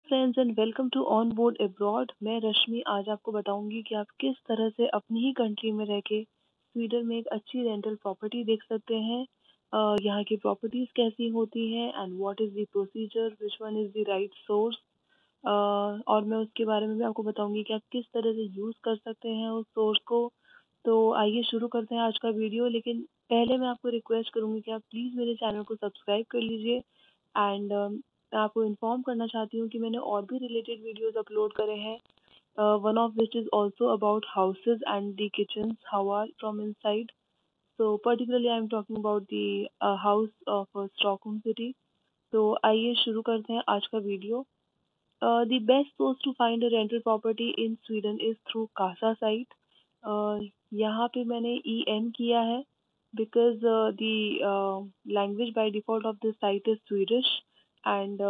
Friends and welcome to on board abroad. मैं रश्मि आज आपको बताऊंगी कि आप किस तरह से अपनी ही कंट्री में रह के स्वीडन में एक अच्छी रेंटल प्रॉपर्टी देख सकते हैं। यहाँ की प्रॉपर्टीज कैसी होती हैं and what is the procedure, which one is the right source. और मैं उसके बारे में भी आपको बताऊंगी कि आप किस तरह से यूज़ कर सकते हैं उस सोर्स को। तो आइए शुरू करते हैं आज का वीडियो, लेकिन पहले मैं आपको रिक्वेस्ट करूंगी कि आप प्लीज़ मेरे चैनल को सब्सक्राइब कर लीजिए। एंड मैं आपको इन्फॉर्म करना चाहती हूँ कि मैंने और भी रिलेटेड वीडियोस अपलोड करे हैं, one of which is also about houses and the kitchens how are from inside. So particularly I am talking about the house of Stockholm city. तो आइए शुरू करते हैं आज का video. The best source to find a rental property in Sweden is through QASA site. यहाँ पे मैंने EN किया है because the language by default of this site is Swedish and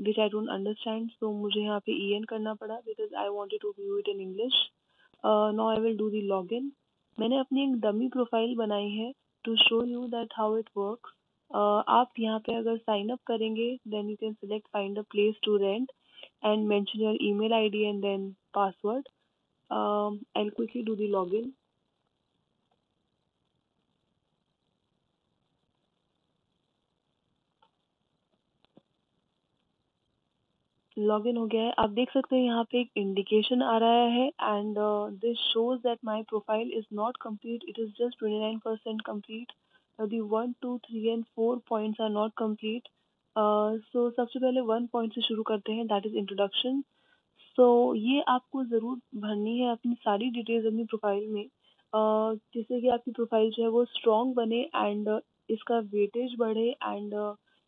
which I don't understand. So मुझे यहाँ पे EN करना पड़ा because I wanted to view it in English. Now I will do the login. मैंने अपनी एक dummy profile बनाई है to show you that how it works. आप यहाँ पे अगर साइन अप करेंगे then you can select find a place to rent and mention your email ID and then password. I'll quickly do the login. Login हो गया है। आप देख सकते हैं यहाँ पे एक इंडिकेशन आ रहा है and this shows that my profile is not complete, it is just 29% complete. The 1 2 3 and 4 points are not complete. So सबसे पहले 1 पॉइंट से शुरू करते हैं, दैट इज इंट्रोडक्शन। सो ये आपको ज़रूर भरनी है अपनी सारी डिटेल्स अपनी प्रोफाइल में, जिससे कि आपकी प्रोफाइल जो है वो स्ट्रॉन्ग बने एंड इसका वेटेज बढ़े एंड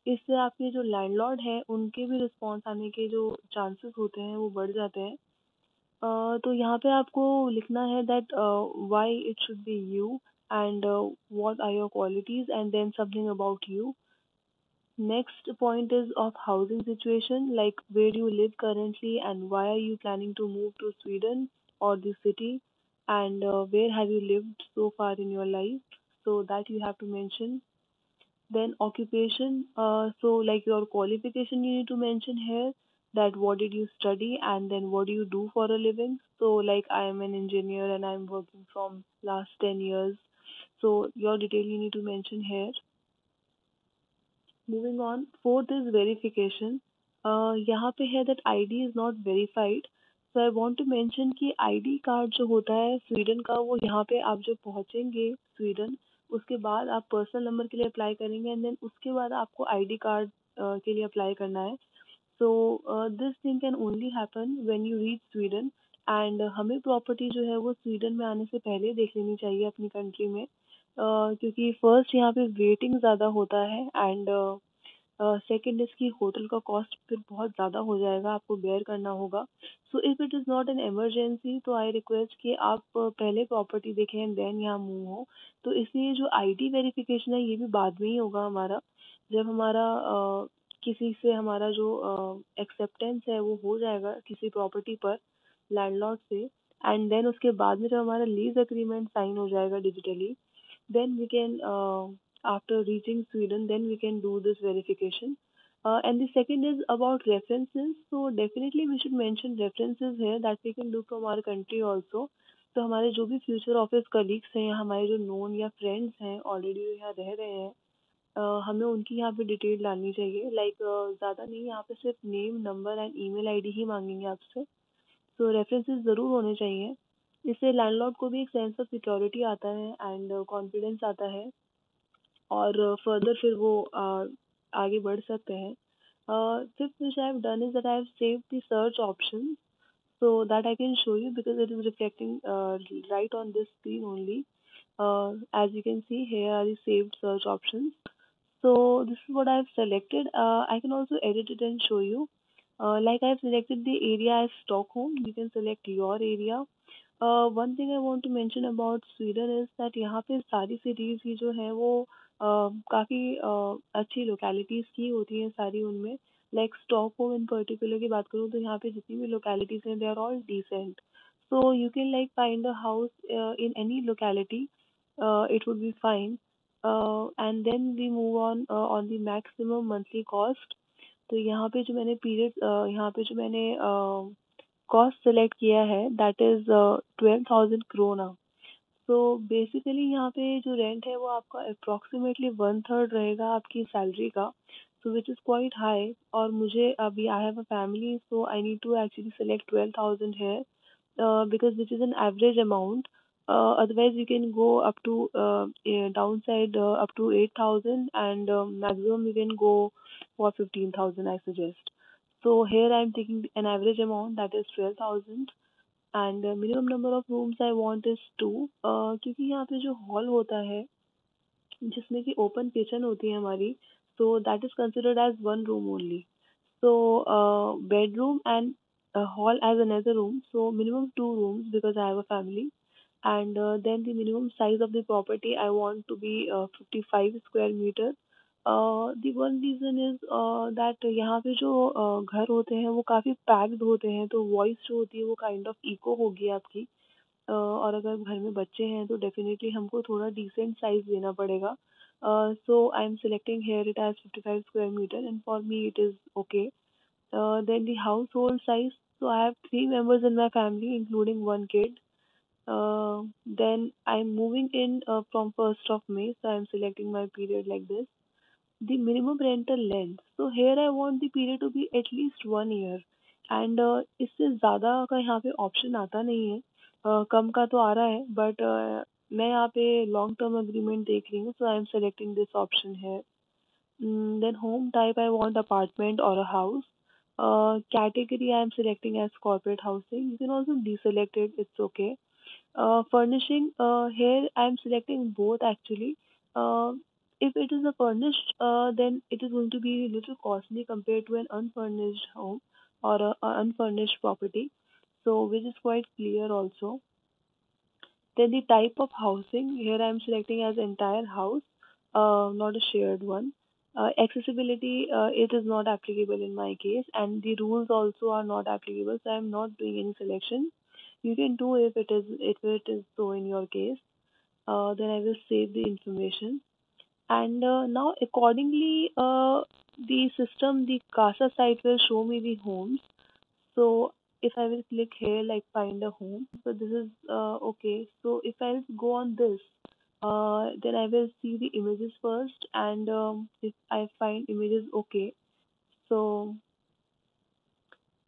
इससे आपके जो लैंडलॉर्ड हैं उनके भी रिस्पॉन्स आने के जो चांसेस होते हैं वो बढ़ जाते हैं। तो यहाँ पे आपको लिखना है that why it should be you and what are your qualities and then something about you. Next point is of housing situation, like where you live currently and why are you planning to move to Sweden or the city, and where have you lived so far in your life. So that you have to mention. Then occupation, so like your qualification you need to mention here, that what did you study and then what do you do for a living. So like I am an engineer and I am working from last 10 years. So your detail you need to mention here. Moving on, fourth is verification. यहाँ पे है that ID is not verified. So I want to mention कि ID card जो होता है Sweden का, वो यहाँ पे आप जब पहुँचेंगे स्वीडन, उसके बाद आप पर्सनल नंबर के लिए अप्लाई करेंगे एंड देन उसके बाद आपको ID कार्ड के लिए अप्लाई करना है। So this thing can only happen when you reach Sweden and हमें प्रॉपर्टी जो है वो स्वीडन में आने से पहले देख लेनी चाहिए अपनी कंट्री में, क्योंकि फर्स्ट यहाँ पे वेटिंग ज़्यादा होता है एंड सेकंड इसकी होटल का कॉस्ट फिर बहुत ज़्यादा हो जाएगा, आपको बेयर करना होगा। So if it is not an emergency तो आई रिक्वेस्ट कि आप पहले प्रॉपर्टी देखें एंड देन यहाँ मूव हो। तो इसलिए जो आईडी वेरिफिकेशन है ये भी बाद में ही होगा हमारा, जब हमारा किसी से हमारा जो एक्सेप्टेंस है वो हो जाएगा किसी प्रॉपर्टी पर लैंडलॉर्ड से, एंड देन उसके बाद में जब हमारा लीज एग्रीमेंट साइन हो जाएगा digitally, then we can after reaching Sweden then we can do this verification. And the second is about references. So definitely we should mention references here that we can do from our country also. तो हमारे जो भी future office colleagues हैं या हमारे जो known या friends हैं ऑलरेडी जो यहाँ रह रहे हैं, हमें उनकी यहाँ पे डिटेल डालनी चाहिए। लाइक ज़्यादा नहीं, यहाँ पे सिर्फ name number and email ID ही मांगेंगे आपसे। तो रेफरेंसेस ज़रूर होने चाहिए। इससे लैंडलॉर्ड को भी एक सेंस ऑफ सिक्योरिटी आता है एंड कॉन्फिडेंस आता है और फर्दर फिर वो आगे बढ़ सकते हैं। Fifth which I have done is that I have saved the search option so that I can show you because it is reflecting right on this screen only. As you can see, here are the saved search options. So this is what I have selected. I can also edit it and show you. Like I have selected the area as Stockholm. You can select your area. One thing I want to mention about Sweden is that यहाँ पे सारी cities ही जो हैं वो काफ़ी अच्छी localities की होती हैं सारी उनमें। Like Stockholm in particular की बात करूँ तो यहाँ पे जितनी भी localities हैं they are all decent. So you can like find a house in any locality. It would be fine. And then we move on the maximum monthly cost. तो यहाँ पे जो मैंने पीरियड यहाँ पे जो मैंने कॉस्ट सेलेक्ट किया है दैट इज 12,000 क्रोना। तो बेसिकली यहाँ पे जो रेंट है वो आपका अप्रोक्सीमेटली वन थर्ड रहेगा आपकी सैलरी का, so which is quite high. और मुझे अभी I have a family, so I need to actually select 12,000 है, because which is an average amount. Otherwise, you can go up to downside up to 8,000, and maximum you can go for 15,000, I suggest. So here I am taking an average amount that is 12,000, and minimum number of rooms I want is two, क्योंकि यहाँ पे जो hall होता है जिसमें कि open kitchen होती है हमारी, so that is considered as one room only. So bedroom and hall as another room. So minimum two rooms because I have a family. And then the minimum size of the property I want to be 55 square meter. The one reason is that यहाँ पे जो घर होते हैं वो काफ़ी packed होते हैं, तो वॉइस जो होती है वो काइंड ऑफ इको होगी आपकी। और अगर घर में बच्चे हैं तो डेफिनेटली हमको थोड़ा डिसेंट साइज लेना पड़ेगा। So I am selecting here it as 55 square metre and for me it is okay. Then the household size. So I have three members in my family, including one kid. Then I'm moving in from 1st of May, so I'm selecting my period like this. The minimum rental length. So here I want the period to be at least 1 year. And इससे ज़्यादा का यहाँ पे option आता नहीं है। कम का तो आ रहा है, बट मैं यहाँ पे लॉन्ग टर्म अग्रीमेंट देख रही हूँ, so I am selecting this option है। Then home type I want apartment or a house. Category I am selecting as corporate housing. You can also deselect it, it's okay. Furnishing, here I am selecting both actually. Uh, if it is a furnished, then it is going to be a little costly compared to an unfurnished home or a unfurnished property. So which is quite clear also. Then the type of housing, here I am selecting as entire house, not a shared one. Accessibility, it is not applicable in my case, and the rules also are not applicable, so I am not doing any selection. You can do if it is so in your case. Then I will save the information. And now accordingly, the system, the CASA site will show me the homes. So if I will click here like find a home, so this is okay. So if I go on this, then I will see the images first, and if I find images okay, so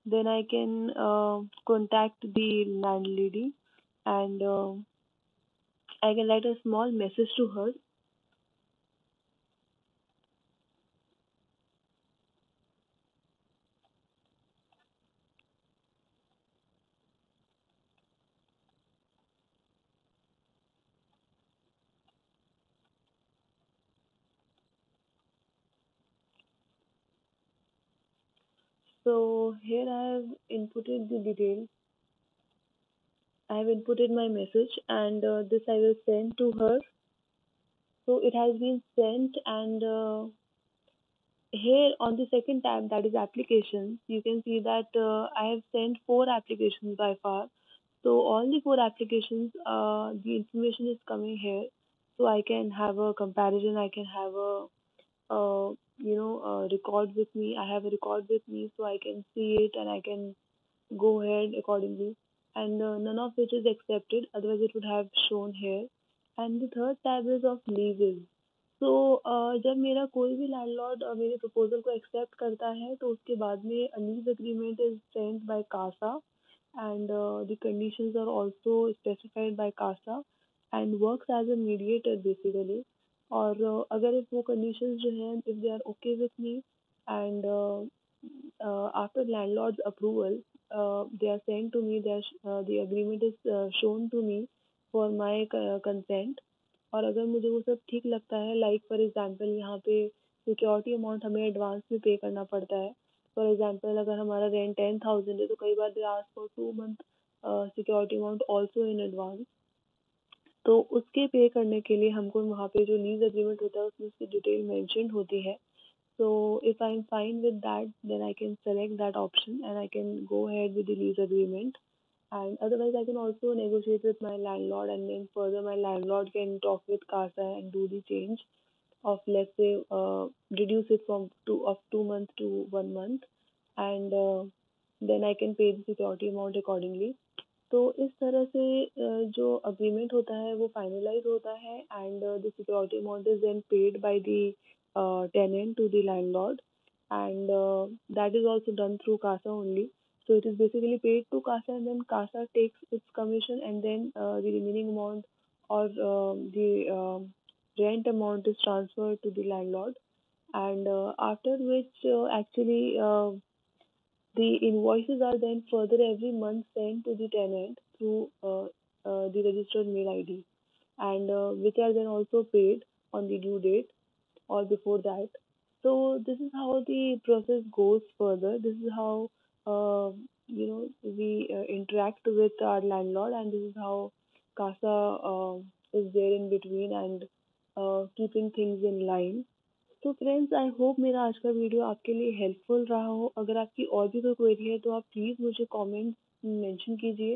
then I can contact the landlady, and I can write a small message to her. So here I have inputted the details. I have inputted my message, and this I will send to her. So it has been sent, and here on the second tab, that is applications, you can see that I have sent four applications by far. So all the four applications, the information is coming here. So I can have a comparison. I can have a record with me. I have a record with me, so I can see it and I can go ahead accordingly. And none of which is accepted. Otherwise, it would have shown here. And the third tab is of leases. तो जब मेरा कोई भी landlord मेरे proposal को accept करता है तो उसके बाद में lease agreement is send by Casa, and the conditions are also specified by Casa and works as a mediator basically. और अगर इफ वो कंडीशंस जो हैं if they are okay with me, and after landlord's approval they are saying to me that the agreement is shown to me for my consent। और अगर मुझे वो सब ठीक लगता है, लाइक फॉर एग्जांपल यहाँ पे सिक्योरिटी अमाउंट हमें एडवांस में पे करना पड़ता है। फॉर एग्जांपल अगर हमारा रेंट 10,000 है तो कई बार they ask for 2 month security amount also in advance. तो उसके पे करने के लिए हमको वहाँ पे जो लीज एग्रीमेंट होता है उसमें उसकी डिटेल मेंशन होती है। So if I'm fine with that, then I can select that option and I can go ahead with the lease agreement. And otherwise, I can also negotiate with my landlord, and then further my landlord can talk with CASA and do the change. of, let's say, reduce it from 2 months to 1 month, and then I can pay the security amount accordingly. तो इस तरह से जो agreement होता है वो finalise होता है, and the security amount is then paid by the tenant to the landlord, and that is also done through CASA only. So it is basically paid to CASA, and then CASA takes its commission, and then the remaining amount, or the rent amount, is transferred to the landlord, and after which actually the invoices are then further every month sent to the tenant through the registered mail ID, and which are then also paid on the due date or before that. So this is how the process goes further. This is how we interact with our landlord, and this is how CASA is there in between, and keeping things in line. तो friends, I hope मेरा आज का video आपके लिए helpful रहा हो। अगर आपकी और भी कोई क्वेरी है तो आप प्लीज़ मुझे कमेंट मेंशन कीजिए,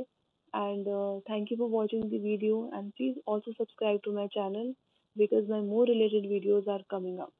and thank you for watching the video, and please also subscribe to my channel, because my more related videos are coming up.